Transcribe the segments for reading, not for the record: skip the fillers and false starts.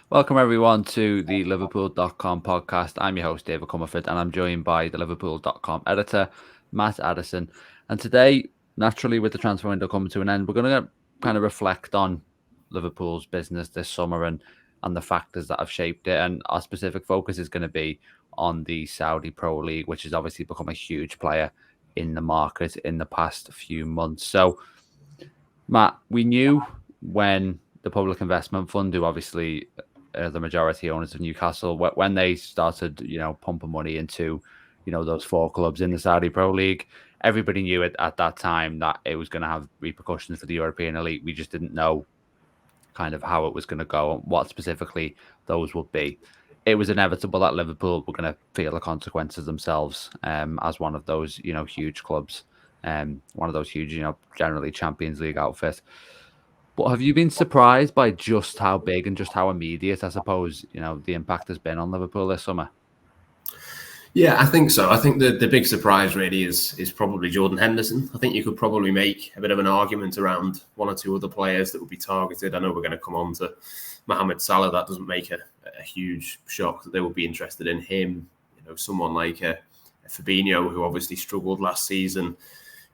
Welcome everyone to the Liverpool.com podcast. I'm your host, David Comerford, and I'm joined by the Liverpool.com editor, Matt Addison. And today, naturally, with the transfer window coming to an end, we're going to kind of reflect on Liverpool's business this summer and the factors that have shaped it. And our specific focus is going to be on the Saudi Pro League, which has obviously become a huge player in the market in the past few months. So, Matt, we knew when the Public Investment Fund, who obviously the majority owners of Newcastle, when they started, pumping money into, those four clubs in the Saudi Pro League, everybody knew at that time that it was going to have repercussions for the European elite. We just didn't know kind of how it was going to go and what specifically those would be. It was inevitable that Liverpool were going to feel the consequences themselves as one of those, huge clubs, one of those huge, generally Champions League outfits. But have you been surprised by just how big and just how immediate, I suppose, the impact has been on Liverpool this summer? Yeah, I think so. I think the big surprise really is probably Jordan Henderson. I think you could probably make a bit of an argument around one or two other players that would be targeted. I know we're going to come on to Mohamed Salah. That doesn't make a huge shock that they would be interested in him. Someone like a Fabinho, who obviously struggled last season.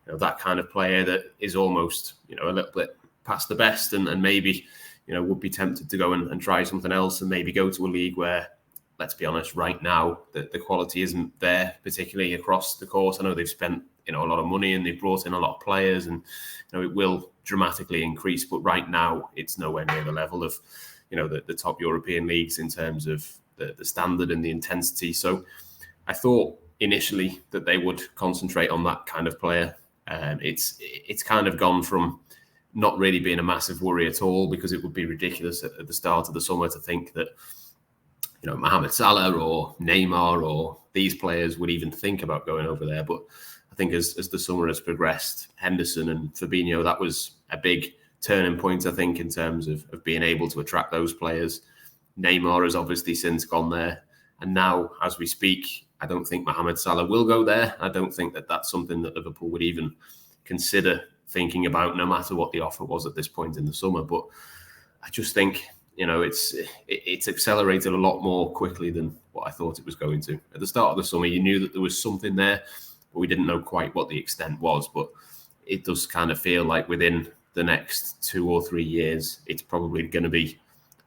That kind of player that is almost, a little bit past the best and maybe, would be tempted to go and try something else and maybe go to a league where, let's be honest, right now, the quality isn't there, particularly across the course. I know they've spent, a lot of money and they've brought in a lot of players and, it will dramatically increase. But right now, it's nowhere near the level of, the top European leagues in terms of the standard and the intensity. So I thought initially that they would concentrate on that kind of player. It's kind of gone from not really being a massive worry at all, because it would be ridiculous at the start of the summer to think that, Mohamed Salah or Neymar or these players would even think about going over there. But I think as the summer has progressed, Henderson and Fabinho, that was a big turning point, I think, in terms of being able to attract those players. Neymar has obviously since gone there. And now, as we speak, I don't think Mohamed Salah will go there. I don't think that that's something that Liverpool would even consider thinking about, no matter what the offer was at this point in the summer. But I just think, it's accelerated a lot more quickly than what I thought it was going to. At the start of the summer, you knew that there was something there, but we didn't know quite what the extent was. But it does kind of feel like within the next 2 or 3 years, it's probably going to be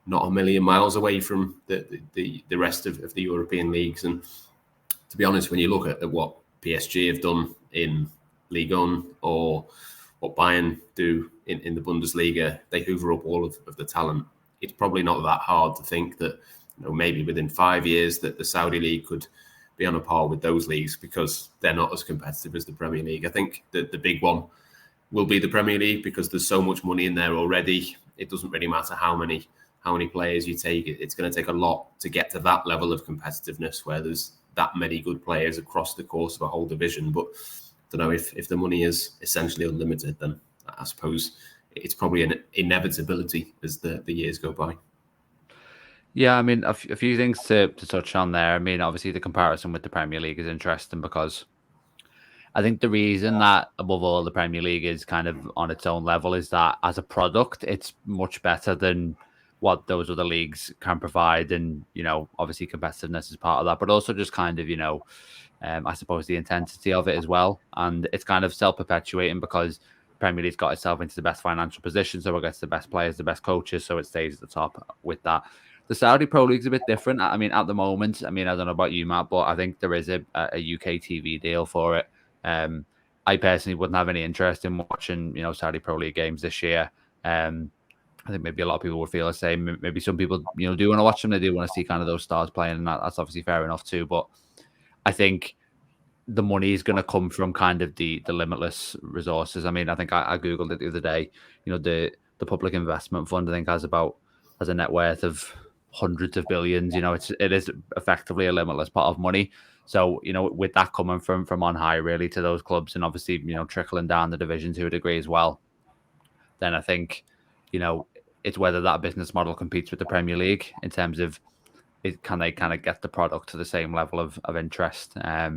not a million miles away from the rest of the European leagues. And to be honest, when you look at what PSG have done in Ligue 1 or what Bayern do in the Bundesliga, they hoover up all of the talent. It's probably not that hard to think that, maybe within 5 years that the Saudi League could be on a par with those leagues, because they're not as competitive as the Premier League. I think that the big one will be the Premier League, because there's so much money in there already. It doesn't really matter how many players you take. It's going to take a lot to get to that level of competitiveness where there's that many good players across the course of a whole division. But I don't know, if the money is essentially unlimited, then I suppose it's probably an inevitability as the years go by. Yeah, I mean, a few things to touch on there. I mean, obviously, the comparison with the Premier League is interesting because I think the reason that, above all, the Premier League is kind of on its own level is that as a product, it's much better than what those other leagues can provide. And, obviously, competitiveness is part of that, but also just kind of, I suppose the intensity of it as well. And it's kind of self-perpetuating because Premier League's got itself into the best financial position, so it gets the best players, the best coaches, so it stays at the top with that. The Saudi Pro League's a bit different. I mean, at the moment, I don't know about you, Matt, but I think there is a UK TV deal for it. I personally wouldn't have any interest in watching, Saudi Pro League games this year. I think maybe a lot of people would feel the same. Maybe some people, do want to watch them. They do want to see kind of those stars playing, and that's obviously fair enough too. But I think the money is going to come from kind of the limitless resources. I mean, I think I Googled it the other day. The Public Investment Fund, I think, has a net worth of hundreds of billions. It is effectively a limitless pot of money. So, with that coming from on high really to those clubs, and obviously, trickling down the division to a degree as well, then I think, it's whether that business model competes with the Premier League in terms of can they kind of get the product to the same level of interest. I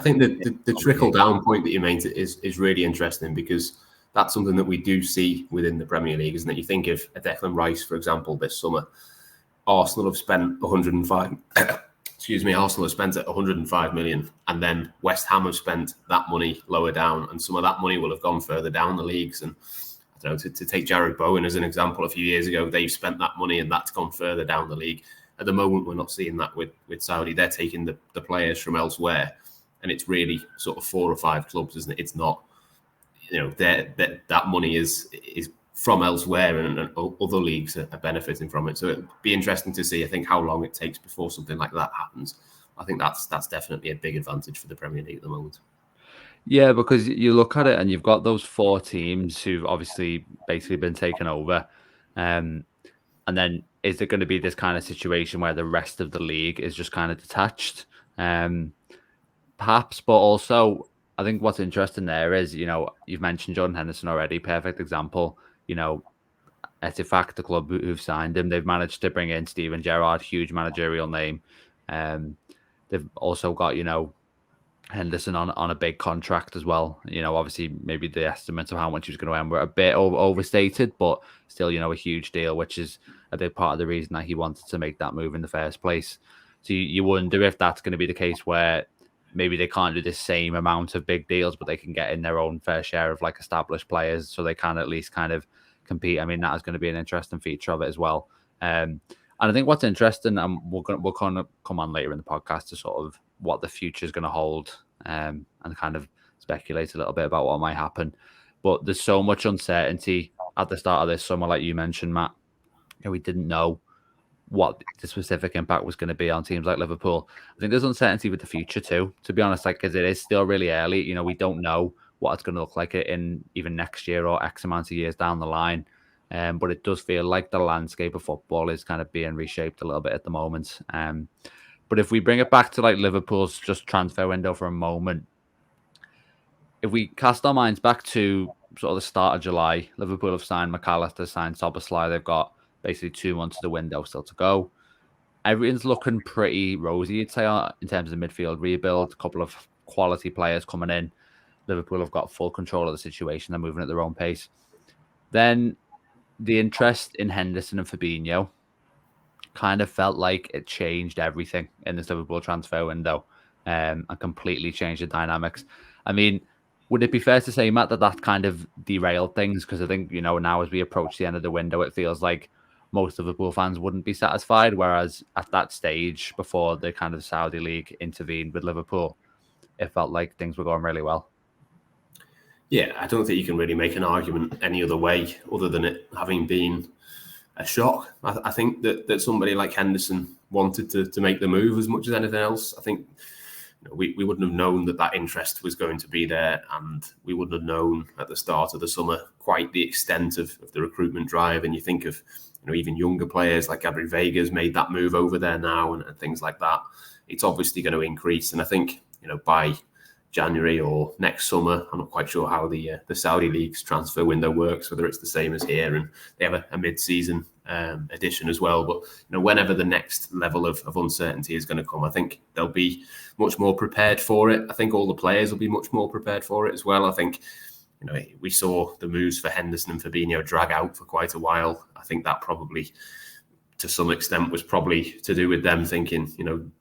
think the trickle down point that you made is really interesting, because that's something that we do see within the Premier League, isn't it? You think of a Declan Rice, for example, this summer. Arsenal have spent 105. Excuse me, Arsenal have spent 105 million, and then West Ham have spent that money lower down, and some of that money will have gone further down the leagues. And I don't know, to take Jared Bowen as an example, a few years ago, they've spent that money and that's gone further down the league. At the moment, we're not seeing that with Saudi. They're taking the players from elsewhere, and it's really sort of 4 or 5 clubs, isn't it? It's not, that money is from elsewhere, and other leagues are benefiting from it. So it'd be interesting to see, I think, how long it takes before something like that happens. I think that's definitely a big advantage for the Premier League at the moment. Yeah, because you look at it and you've got those 4 teams who've obviously basically been taken over. And then is there going to be this kind of situation where the rest of the league is just kind of detached? Perhaps, but also I think what's interesting there is, you've mentioned Jordan Henderson already, perfect example. Ettifaq, the club who've signed him, they've managed to bring in Steven Gerrard, huge managerial name. They've also got, Henderson on a big contract as well. Obviously maybe the estimates of how much he was going to earn were a bit overstated, but still, a huge deal, which is a big part of the reason that he wanted to make that move in the first place. So you wonder if that's going to be the case where maybe they can't do the same amount of big deals, but they can get in their own fair share of like established players, so they can at least kind of compete. I mean, that is going to be an interesting feature of it as well. And I think what's interesting, and we'll kind of come on later in the podcast to sort of what the future is going to hold, and kind of speculate a little bit about what might happen. But there's so much uncertainty at the start of this summer, like you mentioned, Matt. We didn't know what the specific impact was going to be on teams like Liverpool. I think there's uncertainty with the future too, to be honest, because it is still really early. We don't know what it's going to look like in even next year or X amount of years down the line. But it does feel like the landscape of football is kind of being reshaped a little bit at the moment. But if we bring it back to like Liverpool's just transfer window for a moment, if we cast our minds back to sort of the start of July, Liverpool have signed McAllister, signed Szoboszlai. They've got basically 2 months of the window still to go. Everything's looking pretty rosy, you'd say, in terms of midfield rebuild. A couple of quality players coming in. Liverpool have got full control of the situation. They're moving at their own pace. Then the interest in Henderson and Fabinho kind of felt like it changed everything in this Liverpool transfer window, and completely changed the dynamics. I mean, would it be fair to say, Matt, that kind of derailed things? Because I think, now as we approach the end of the window, it feels like most Liverpool fans wouldn't be satisfied. Whereas at that stage, before the kind of Saudi League intervened with Liverpool, it felt like things were going really well. Yeah, I don't think you can really make an argument any other way other than it having been a shock. I think that somebody like Henderson wanted to make the move as much as anything else. I think we wouldn't have known that interest was going to be there, and we wouldn't have known at the start of the summer quite the extent of the recruitment drive. And you think of even younger players like Gabriel Vega's made that move over there now, and things like that. It's obviously going to increase, and I think by January or next summer, I'm not quite sure how the Saudi League's transfer window works, whether it's the same as here, and they have a mid-season edition as well. But whenever the next level of uncertainty is going to come, I think they'll be much more prepared for it. I think all the players will be much more prepared for it as well. I think we saw the moves for Henderson and Fabinho drag out for quite a while. I think that probably, to some extent, was probably to do with them thinking,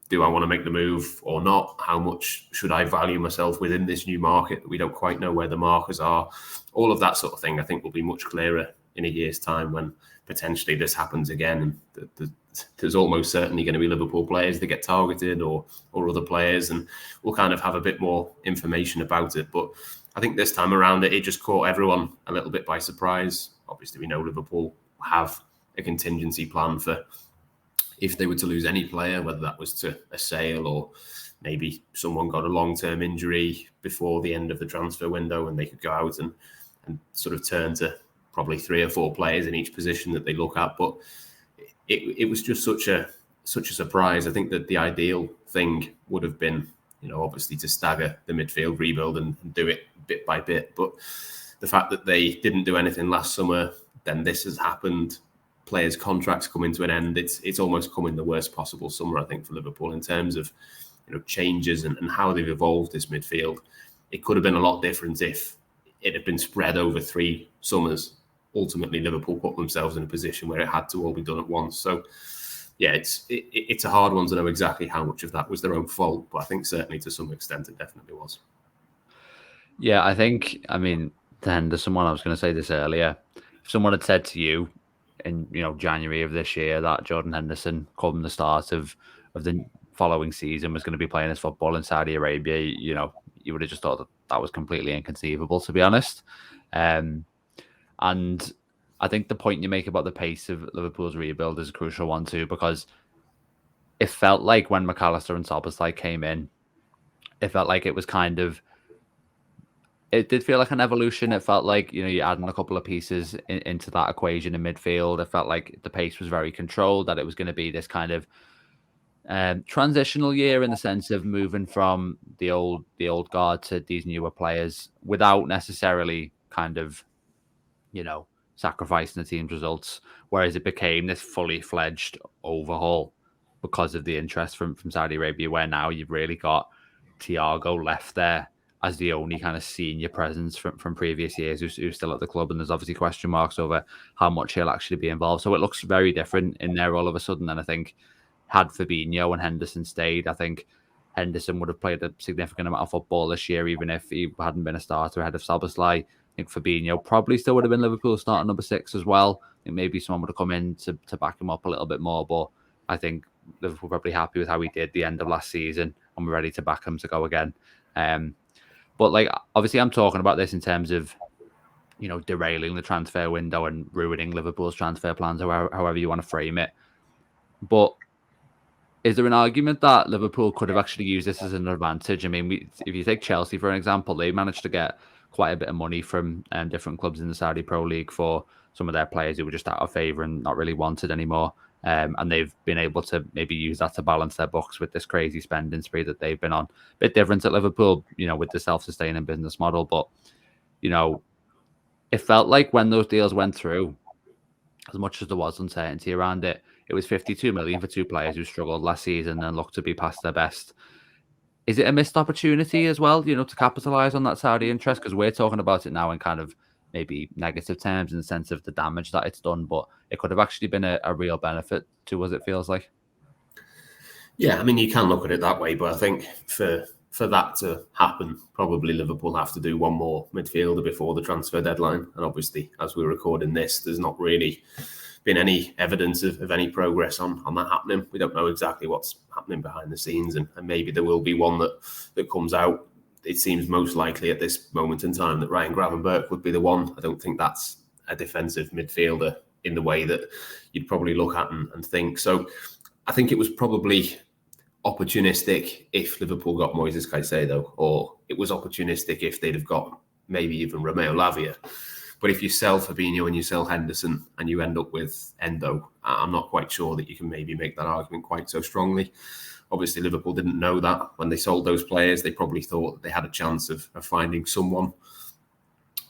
do I want to make the move or not? How much should I value myself within this new market? We don't quite know where the markers are. All of that sort of thing, I think, will be much clearer in a year's time when potentially this happens again. And there's almost certainly going to be Liverpool players that get targeted or other players, and we'll kind of have a bit more information about it. But I think this time around, it just caught everyone a little bit by surprise. Obviously, we know Liverpool have a contingency plan for if they were to lose any player, whether that was to a sale or maybe someone got a long-term injury before the end of the transfer window, and they could go out and sort of turn to probably 3 or 4 players in each position that they look at. But it was just such a surprise. I think that the ideal thing would have been, obviously to stagger the midfield rebuild and do it bit by bit. But the fact that they didn't do anything last summer, then this has happened. Players' contracts coming to an end. It's almost come in the worst possible summer, I think, for Liverpool in terms of changes and how they've evolved this midfield. It could have been a lot different if it had been spread over 3 summers. Ultimately, Liverpool put themselves in a position where it had to all be done at once. So yeah, it's a hard one to know exactly how much of that was their own fault, but I think certainly to some extent it definitely was. Yeah, I mean, then there's someone I was going to say this earlier. If someone had said to you in January of this year that Jordan Henderson, come the start of the following season, was going to be playing his football in Saudi Arabia, you would have just thought that was completely inconceivable, to be honest. And I think the point you make about the pace of Liverpool's rebuild is a crucial one too, because it felt like when McAllister and Szoboszlai came in, it felt like it was it did feel like an evolution. It felt like, you're adding a couple of pieces into that equation in midfield. It felt like the pace was very controlled, that it was going to be this kind of transitional year in the sense of moving from the old guard to these newer players without necessarily kind of, sacrificing the team's results. Whereas it became this fully fledged overhaul because of the interest from Saudi Arabia, where now you've really got Thiago left there as the only kind of senior presence from previous years who's still at the club. And there's obviously question marks over how much he'll actually be involved. So it looks very different in there all of a sudden. And I think had Fabinho and Henderson stayed, I think Henderson would have played a significant amount of football this year, even if he hadn't been a starter ahead of Szoboszlai. I think Fabinho probably still would have been Liverpool starting number 6 as well. I think maybe someone would have come in to back him up a little bit more. But I think Liverpool probably happy with how he did the end of last season, and we're ready to back him to go again. But obviously I'm talking about this in terms of, derailing the transfer window and ruining Liverpool's transfer plans, however you want to frame it. But is there an argument that Liverpool could have actually used this as an advantage? I mean, if you take Chelsea, for an example, they managed to get quite a bit of money from different clubs in the Saudi Pro League for some of their players who were just out of favour and not really wanted anymore. And they've been able to maybe use that to balance their books with this crazy spending spree that they've been on. A bit different at Liverpool, with the self-sustaining business model. But, it felt like when those deals went through, as much as there was uncertainty around it, it was 52 million for 2 players who struggled last season and looked to be past their best. Is it a missed opportunity as well, to capitalise on that Saudi interest? Because we're talking about it now in kind of maybe negative terms in the sense of the damage that it's done, but it could have actually been a real benefit to us, it feels like. Yeah, I mean, you can look at it that way, but I think for that to happen, probably Liverpool have to do one more midfielder before the transfer deadline. And obviously, as we're recording this, there's not really been any evidence of any progress on that happening. We don't know exactly what's happening behind the scenes, and maybe there will be one that comes out. It seems most likely at this moment in time that Ryan Gravenberch would be the one. I don't think that's a defensive midfielder in the way that you'd probably look at and think. So I think it was probably opportunistic if Liverpool got Moises Caicedo, or it was opportunistic if they'd have got maybe even Romeo Lavia. But if you sell Fabinho and you sell Henderson and you end up with Endo, I'm not quite sure that you can maybe make that argument quite so strongly. Obviously, Liverpool didn't know that when they sold those players. They probably thought that they had a chance of finding someone.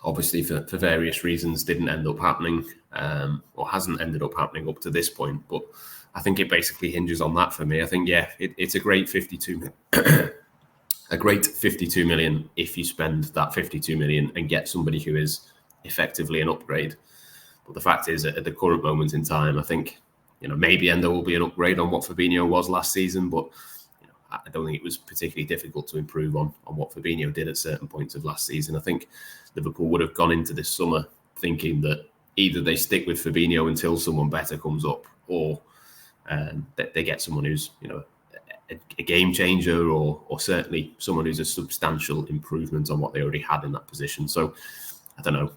Obviously, for various reasons, didn't end up happening, or hasn't ended up happening up to this point. But I think it basically hinges on that for me. I think, yeah, it's a great 52 a great 52 million if you spend that 52 million and get somebody who is effectively an upgrade. But the fact is, at the current moment in time, I think, maybe Endo will be an upgrade on what Fabinho was last season, but I don't think it was particularly difficult to improve on what Fabinho did at certain points of last season. I think Liverpool would have gone into this summer thinking that either they stick with Fabinho until someone better comes up, or that they get someone who's, a game changer, or certainly someone who's a substantial improvement on what they already had in that position. So I don't know.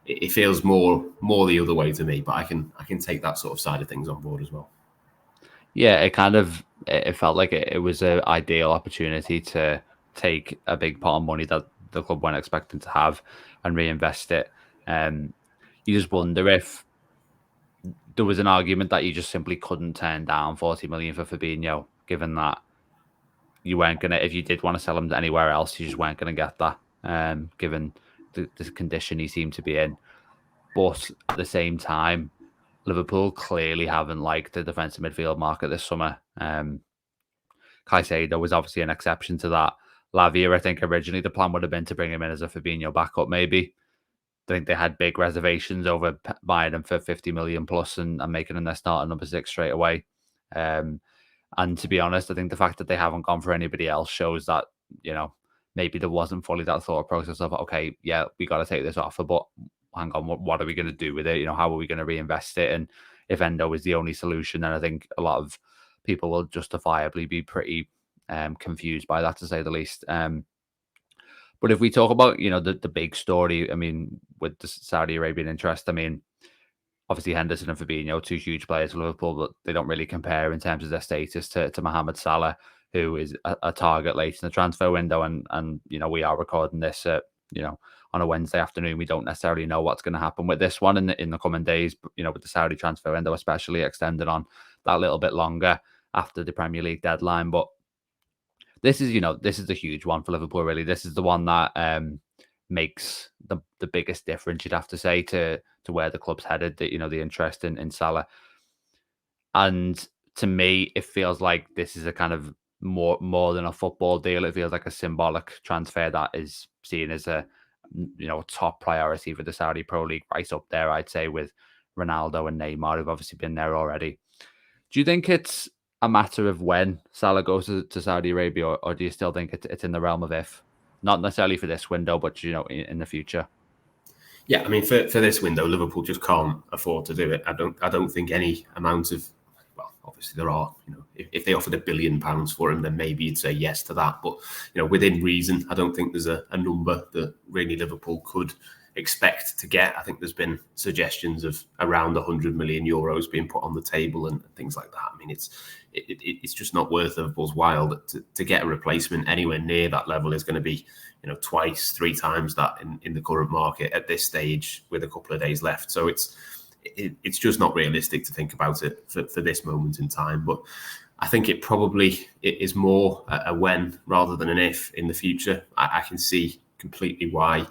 It feels more the other way to me, but I can take that sort of side of things on board as well. Yeah, it felt like it was an ideal opportunity to take a big pot of money that the club weren't expecting to have and reinvest it. You just wonder if there was an argument that you just simply couldn't turn down 40 million for Fabinho, given that you weren't going to, if you did want to sell him to anywhere else, you just weren't going to get that, given the condition he seemed to be in. But at the same time, Liverpool clearly haven't liked the defensive midfield market this summer. Caicedo was obviously an exception to that. Lavia, I think originally the plan would have been to bring him in as a Fabinho backup, maybe. think they had big reservations over buying them for 50 million plus and making them their starting number 6 straight away. And to be honest, I think the fact that they haven't gone for anybody else shows that, maybe there wasn't fully that thought process of, okay, yeah, we got to take this offer, but hang on, what are we going to do with it? How are we going to reinvest it? And if Endo is the only solution, then I think a lot of people will justifiably be pretty confused by that, to say the least. But if we talk about, the big story, I mean, with the Saudi Arabian interest, I mean, obviously Henderson and Fabinho, two huge players for Liverpool, but they don't really compare in terms of their status to Mohamed Salah, who is a target late in the transfer window. And we are recording this on a Wednesday afternoon. We don't necessarily know what's going to happen with this one in the coming days, but, with the Saudi transfer window, especially extended on that little bit longer after the Premier League deadline. But this is the huge one for Liverpool, really. This is the one that makes the biggest difference, you'd have to say, to where the club's headed, the interest in Salah. And to me, it feels like this is a kind of more than a football deal. It feels like a symbolic transfer that is seen as a top priority for the Saudi Pro League, right up there, I'd say, with Ronaldo and Neymar, who've obviously been there already. Do you think it's a matter of when Salah goes to Saudi Arabia, or do you still think it's in the realm of if? Not necessarily for this window, but in the future. Yeah, I mean, for this window, Liverpool just can't afford to do it. I don't think any amount of, well, obviously there are, if they offered £1 billion for him, then maybe you'd say yes to that. But within reason, I don't think there's a number that really Liverpool could expect to get. I think there's been suggestions of around 100 million euros being put on the table and things like that. I mean, it's just not worth Liverpool's while to get a replacement anywhere near that level is going to be, twice, 3 times that in the current market at this stage with a couple of days left. So it's just not realistic to think about it for this moment in time. But I think it is more a when rather than an if in the future. I can see completely why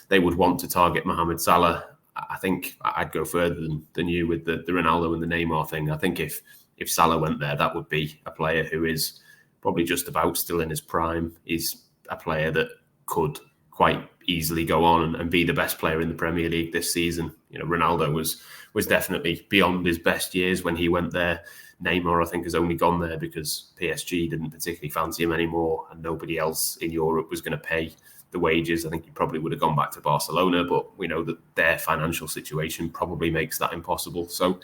they would want to target Mohamed Salah. I think I'd go further than you with the Ronaldo and the Neymar thing. I think if Salah went there, that would be a player who is probably just about still in his prime. He's a player that could quite easily go on and be the best player in the Premier League this season. Ronaldo was definitely beyond his best years when he went there. Neymar, I think, has only gone there because PSG didn't particularly fancy him anymore and nobody else in Europe was going to pay the wages. I think he probably would have gone back to Barcelona, but we know that their financial situation probably makes that impossible. So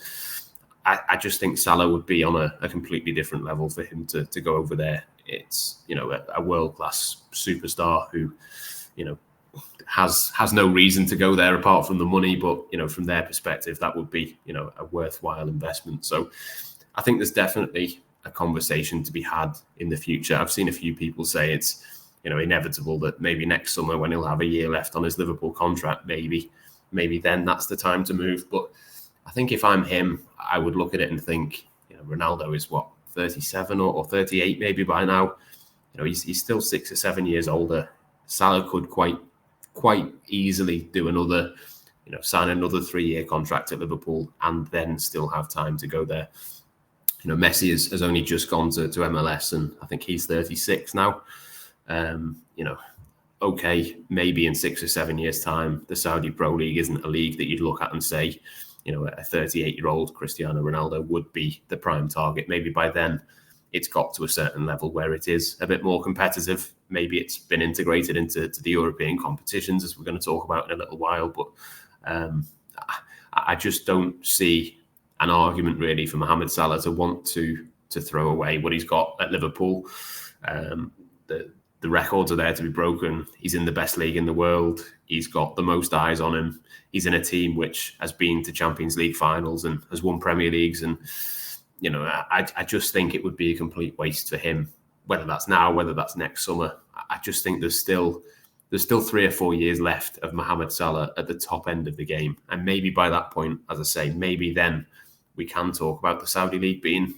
I just think Salah would be on a completely different level for him to go over there. It's, a world-class superstar who, has no reason to go there apart from the money. But, from their perspective, that would be, a worthwhile investment. So I think there's definitely a conversation to be had in the future. I've seen a few people say it's, inevitable that maybe next summer when he'll have a year left on his Liverpool contract, maybe then that's the time to move. But I think if I'm him, I would look at it and think, Ronaldo is 37 or 38 maybe by now. He's still 6 or 7 years older. Salah could quite easily do another, sign another 3-year contract at Liverpool and then still have time to go there. Messi has only just gone to MLS and I think he's 36 now. Okay, maybe in 6 or 7 years' time, the Saudi Pro League isn't a league that you'd look at and say, a 38-year-old Cristiano Ronaldo would be the prime target. Maybe by then it's got to a certain level where it is a bit more competitive. Maybe it's been integrated into the European competitions, as we're going to talk about in a little while. But I just don't see an argument really for Mohamed Salah to want to throw away what he's got at Liverpool. The records are there to be broken. He's in the best league in the world. He's got the most eyes on him. He's in a team which has been to Champions League finals and has won Premier Leagues. And, I just think it would be a complete waste for him, whether that's now, whether that's next summer. I just think there's still 3 or 4 years left of Mohamed Salah at the top end of the game. And maybe by that point, as I say, maybe then we can talk about the Saudi League being,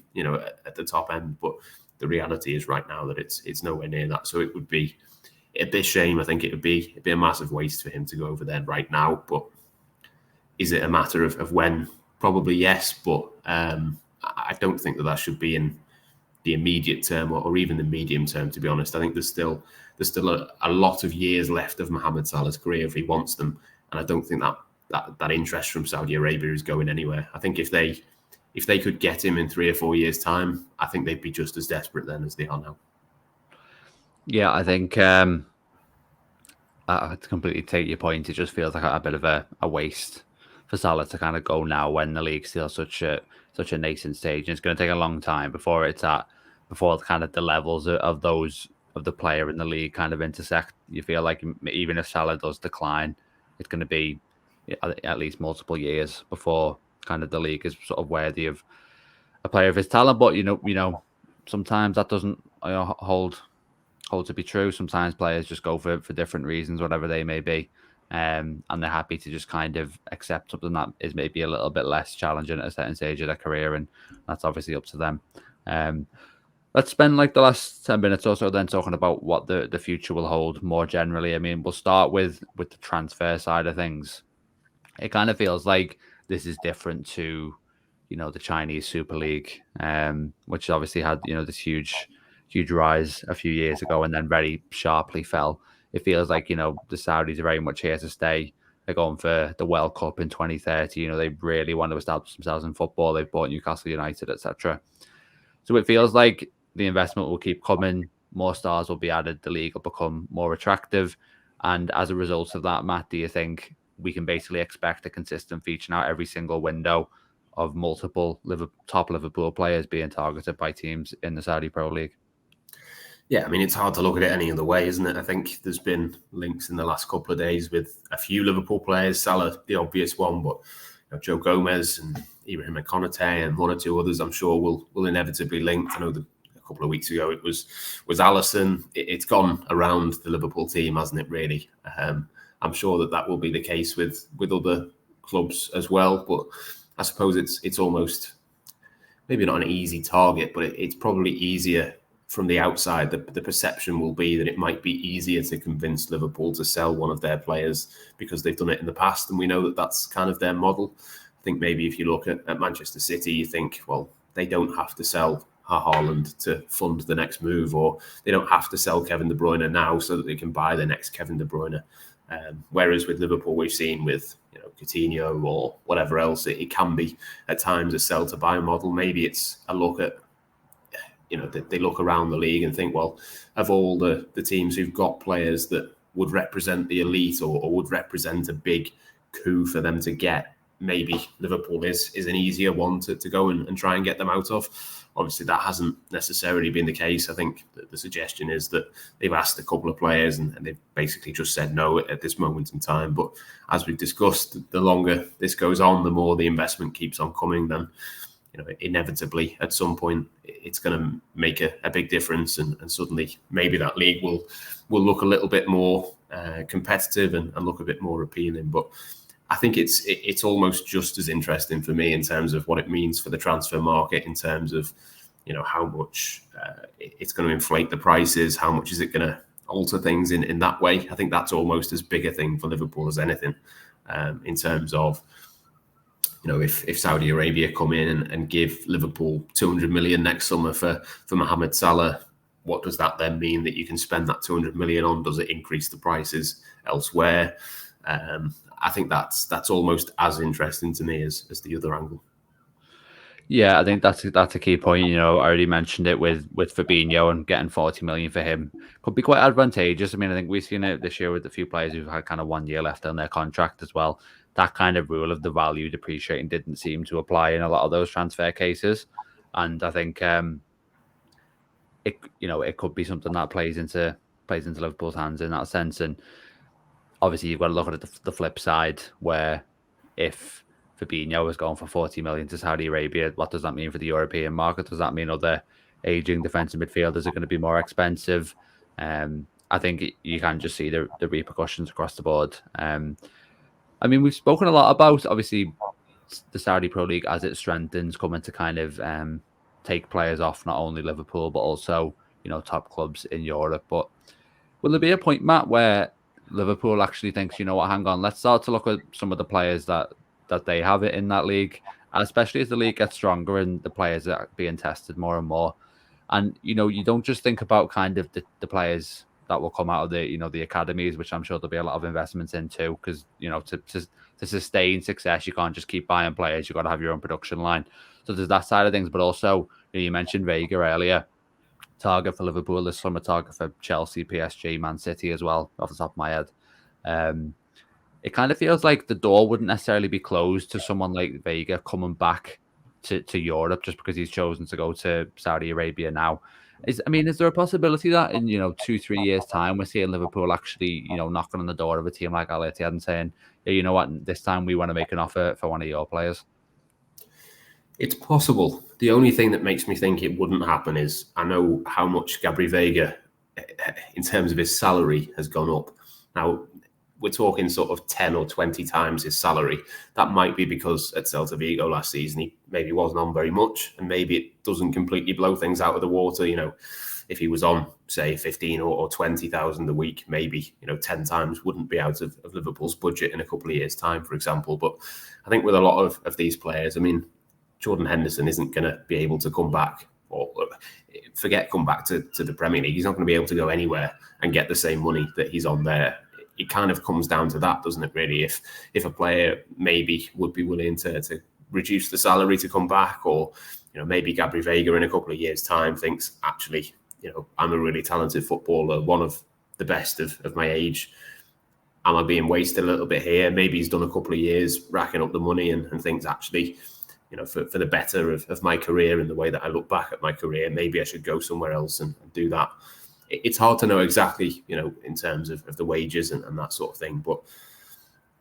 at the top end. But the reality is right now that it's nowhere near that. So it would be a bit shame. I think it'd be a massive waste for him to go over there right now. But is it a matter of when? Probably yes. But I don't think that should be in the immediate term or even the medium term, to be honest. I think there's still a lot of years left of Mohamed Salah's career if he wants them. and I don't think that interest from Saudi Arabia is going anywhere. I think if they could get him in 3 or 4 years' time, I think they'd be just as desperate then as they are now. Yeah, I think I completely take your point. It just feels like a bit of a waste for Salah to kind of go now when the league's still such a nascent stage, and it's going to take a long time before kind of the levels of those of the player in the league kind of intersect. You feel like even if Salah does decline, it's going to be at least multiple years before kind of the league is sort of worthy of a player of his talent. But sometimes that doesn't hold to be true. Sometimes players just go for different reasons, whatever they may be. And they're happy to just kind of accept something that is maybe a little bit less challenging at a certain stage of their career, and that's obviously up to them. Let's spend like the last 10 minutes or so then talking about what the future will hold more generally. I mean, we'll start with the transfer side of things. It kind of feels like this is different to, the Chinese Super League, which obviously had, this huge rise a few years ago and then very sharply fell. It feels like, the Saudis are very much here to stay. They're going for the World Cup in 2030. They really want to establish themselves in football. They've bought Newcastle United, etc. So it feels like the investment will keep coming. More stars will be added. The league will become more attractive. And as a result of that, Matt, do you think we can basically expect a consistent feature now every single window of multiple top Liverpool players being targeted by teams in the Saudi Pro League? Yeah, I mean, it's hard to look at it any other way, isn't it? I think there's been links in the last couple of days with a few Liverpool players, Salah, the obvious one, but Joe Gomez and Ibrahim Konate and one or two others, I'm sure will inevitably link. I know a couple of weeks ago it was Alisson. It's gone around the Liverpool team, hasn't it? Really, I'm sure that will be the case with other clubs as well. But I suppose it's almost maybe not an easy target, but it's probably easier from the outside. The perception will be that it might be easier to convince Liverpool to sell one of their players because they've done it in the past, and we know that that's kind of their model. I think maybe if you look at Manchester City, you think, well, they don't have to sell Haaland to fund the next move, or they don't have to sell Kevin De Bruyne now so that they can buy the next Kevin De Bruyne. Whereas with Liverpool, we've seen with Coutinho or whatever else, it can be at times a sell to buy model. Maybe it's a look at, they look around the league and think, well, of all the teams who've got players that would represent the elite or would represent a big coup for them to get, maybe Liverpool is an easier one to go and try and get them out of. Obviously, that hasn't necessarily been the case. I think the suggestion is that they've asked a couple of players and they've basically just said no at this moment in time. But as we've discussed, the longer this goes on, the more the investment keeps on coming, then inevitably at some point it's going to make a big difference, and suddenly maybe that league will look a little bit more competitive and look a bit more appealing. But I think it's almost just as interesting for me in terms of what it means for the transfer market, in terms of how much it's going to inflate the prices, how much is it going to alter things in that way. I think that's almost as big a thing for Liverpool as anything, in terms of if Saudi Arabia come in and give Liverpool 200 million next summer for Mohamed Salah, what does that then mean that you can spend that 200 million on? Does it increase the prices elsewhere? I think that's almost as interesting to me as the other angle. Yeah, I think that's a key point. I already mentioned it with Fabinho, and getting 40 million for him could be quite advantageous. I mean, I think we've seen it this year with a few players who've had kind of 1 year left on their contract as well. That kind of rule of the value depreciating didn't seem to apply in a lot of those transfer cases, and I think it could be something that plays into Liverpool's hands in that sense. And obviously, you've got to look at the flip side, where if Fabinho is going for 40 million to Saudi Arabia, what does that mean for the European market? Does that mean other aging defensive midfielders are going to be more expensive? I think you can just see the repercussions across the board. I mean, we've spoken a lot about, obviously, the Saudi Pro League as it strengthens, coming to kind of take players off not only Liverpool, but also, top clubs in Europe. But will there be a point, Matt, where Liverpool actually thinks, hang on, let's start to look at some of the players that they have it in that league, especially as the league gets stronger and the players are being tested more and more. And, you don't just think about kind of the players that will come out of the academies, which I'm sure there'll be a lot of investments in too, because to sustain success, you can't just keep buying players. You've got to have your own production line. So there's that side of things, but also you mentioned Vega earlier. Target for Liverpool this summer, target for Chelsea, PSG, Man City as well, off the top of my head. It kind of feels like the door wouldn't necessarily be closed to someone like Vega coming back to Europe just because he's chosen to go to Saudi Arabia now. Is there a possibility that in 2-3 years time we're seeing Liverpool actually knocking on the door of a team like Al Ittihad and saying, yeah, you know what, this time we want to make an offer for one of your players? It's possible. The only thing that makes me think it wouldn't happen is I know how much Gabri Vega, in terms of his salary, has gone up. Now, we're talking sort of 10 or 20 times his salary. That might be because at Celta Vigo last season, he maybe wasn't on very much, and maybe it doesn't completely blow things out of the water. If he was on, say, 15 or 20,000 a week, maybe, 10 times wouldn't be out of Liverpool's budget in a couple of years' time, for example. But I think with a lot of these players, Jordan Henderson isn't going to be able to come back, or come back to the Premier League. He's not going to be able to go anywhere and get the same money that he's on there. It kind of comes down to that, doesn't it, really? If a player maybe would be willing to reduce the salary to come back, or, maybe Gabri Vega in a couple of years' time thinks, actually, I'm a really talented footballer, one of the best of my age. Am I being wasted a little bit here? Maybe he's done a couple of years racking up the money and thinks, actually, for the better of my career and the way that I look back at my career, maybe I should go somewhere else and do that. It's hard to know exactly, in terms of the wages and that sort of thing, but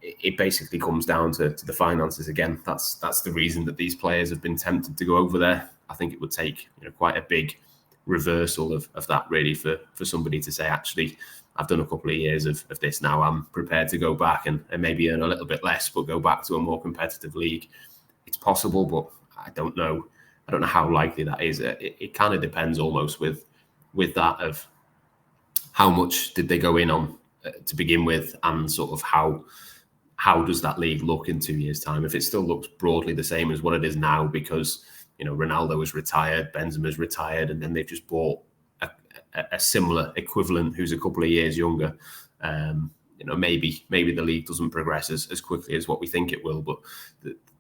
it basically comes down to the finances again. That's the reason that these players have been tempted to go over there. I think it would take quite a big reversal of that, really, for somebody to say, actually, I've done a couple of years of this now. I'm prepared to go back and maybe earn a little bit less, but go back to a more competitive league. It's possible, but I don't know. I don't know how likely that is. It kind of depends almost with that of how much did they go in on to begin with, and sort of how does that league look in 2 years' time? If it still looks broadly the same as what it is now, because Ronaldo is retired, Benzema's retired, and then they've just bought a similar equivalent who's a couple of years younger. Maybe the league doesn't progress as quickly as what we think it will, but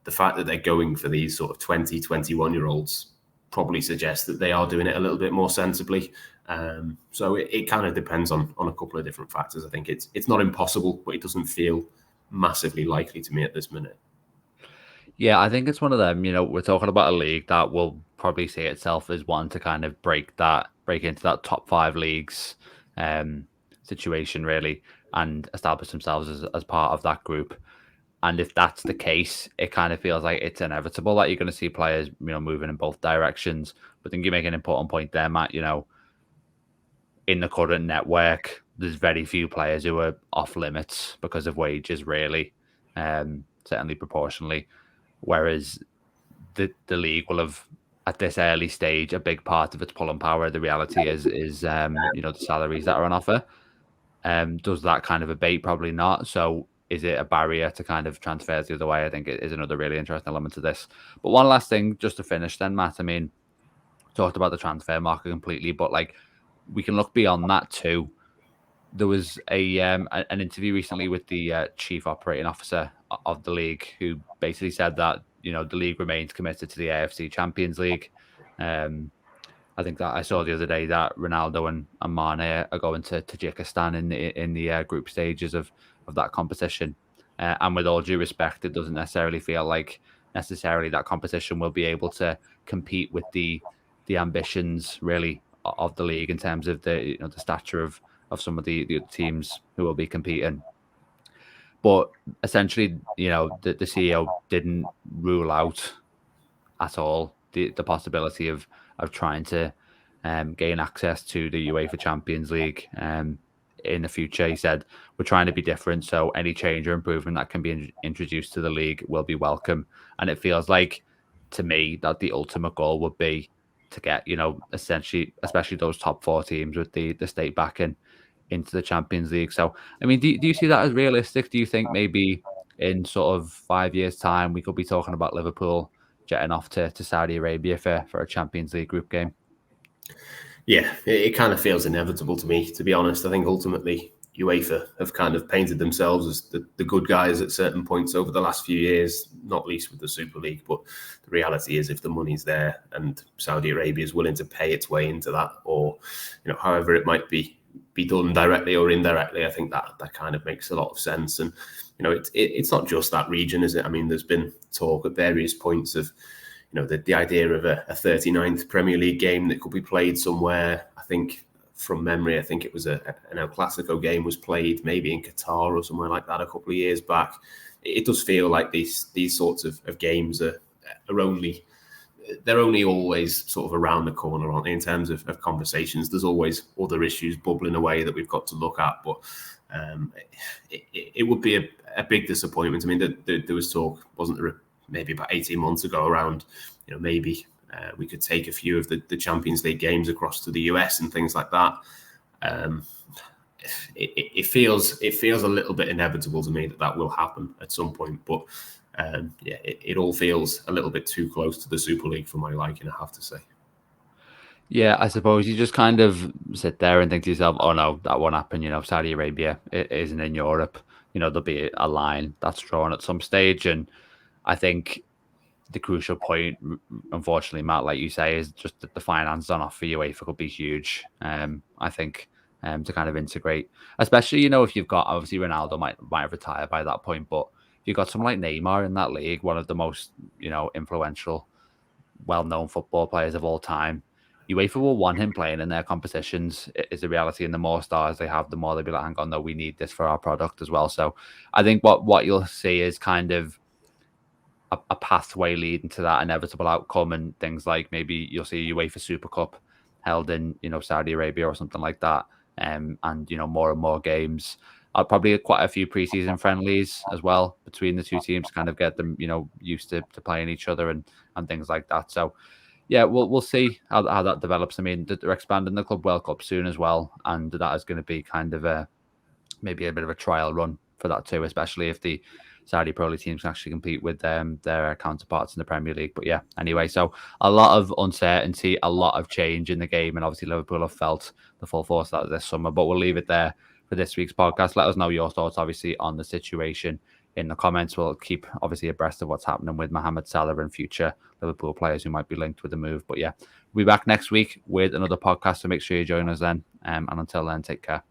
the fact that they're going for these sort of 20, 21-year-olds probably suggests that they are doing it a little bit more sensibly. So it kind of depends on a couple of different factors. I think it's not impossible, but it doesn't feel massively likely to me at this minute. Yeah, I think it's one of them. We're talking about a league that will probably see itself as one to kind of break into that top 5 leagues situation, really, and establish themselves as part of that group. And if that's the case, it kind of feels like it's inevitable that you're going to see players, moving in both directions. But I think you make an important point there, Matt. In the current network, there's very few players who are off limits because of wages, really, certainly proportionally. Whereas the league will have, at this early stage, a big part of its pulling power. The reality is the salaries that are on offer. Does that kind of abate? Probably not. So is it a barrier to kind of transfers the other way? I think it is another really interesting element to this. But one last thing, just to finish then, Matt. Talked about the transfer market completely, but we can look beyond that too. There was an interview recently with the chief operating officer of the league, who basically said that the league remains committed to the AFC Champions League. I think that I saw the other day that Ronaldo and Mane are going to Tajikistan in the group stages of that competition. And with all due respect, it doesn't necessarily feel like that competition will be able to compete with the ambitions, really, of the league in terms of the the stature of some of the teams who will be competing. But essentially, the CEO didn't rule out at all the possibility of trying to gain access to the UEFA Champions League in the future. He said, we're trying to be different, so any change or improvement that can be introduced to the league will be welcome. And it feels like, to me, that the ultimate goal would be to get, essentially, especially those top 4 teams with the state backing into the Champions League. So, do you see that as realistic? Do you think maybe in sort of 5 years' time, we could be talking about Liverpool jetting off to Saudi Arabia for a Champions League group game? Yeah, it kind of feels inevitable to me, to be honest. I think ultimately UEFA have kind of painted themselves as the good guys at certain points over the last few years, not least with the Super League. But the reality is, if the money's there and Saudi Arabia is willing to pay its way into that, or however it might be done directly or indirectly, I think that kind of makes a lot of sense. And it's not just that region, is it? I mean, there's been talk at various points of the idea of a 39th Premier League game that could be played somewhere. I think from memory, I think it was an El Clasico game was played maybe in Qatar or somewhere like that a couple of years back. It does feel like these sorts of games are only always sort of around the corner, aren't they, in terms of conversations. There's always other issues bubbling away that we've got to look at, but it would be a big disappointment. I mean, there was talk, wasn't there, maybe about 18 months ago around, maybe we could take a few of the Champions League games across to the US and things like that. It feels a little bit inevitable to me that will happen at some point, but it all feels a little bit too close to the Super League for my liking, I have to say. Yeah, I suppose you just kind of sit there and think to yourself, oh no, that won't happen. Saudi Arabia isn't in Europe. There'll be a line that's drawn at some stage. And I think the crucial point, unfortunately, Matt, like you say, is just that the finance on offer UEFA could be huge. I think to kind of integrate, especially if you've got, obviously Ronaldo might retire by that point, but if you've got someone like Neymar in that league, one of the most influential, well-known football players of all time, UEFA will want him playing in their competitions. Is the reality, and the more stars they have, the more they'll be like, hang on, no, we need this for our product as well. So I think what you'll see is kind of a pathway leading to that inevitable outcome, and things like maybe you'll see a UEFA Super Cup held in Saudi Arabia or something like that, and more and more games. Probably quite a few preseason friendlies as well between the two teams to kind of get them used to playing each other and things like that. So yeah, we'll see how that develops. I mean, they're expanding the Club World Cup soon as well, and that is going to be kind of maybe a bit of a trial run for that too, especially if the Saudi Pro League teams can actually compete with their counterparts in the Premier League. But yeah, anyway, so a lot of uncertainty, a lot of change in the game, and obviously Liverpool have felt the full force of that this summer. But we'll leave it there for this week's podcast. Let us know your thoughts, obviously, on the situation in the comments. We'll keep obviously abreast of what's happening with Mohamed Salah and future Liverpool players who might be linked with the move. But yeah, we'll be back next week with another podcast, so make sure you join us then. And until then, take care.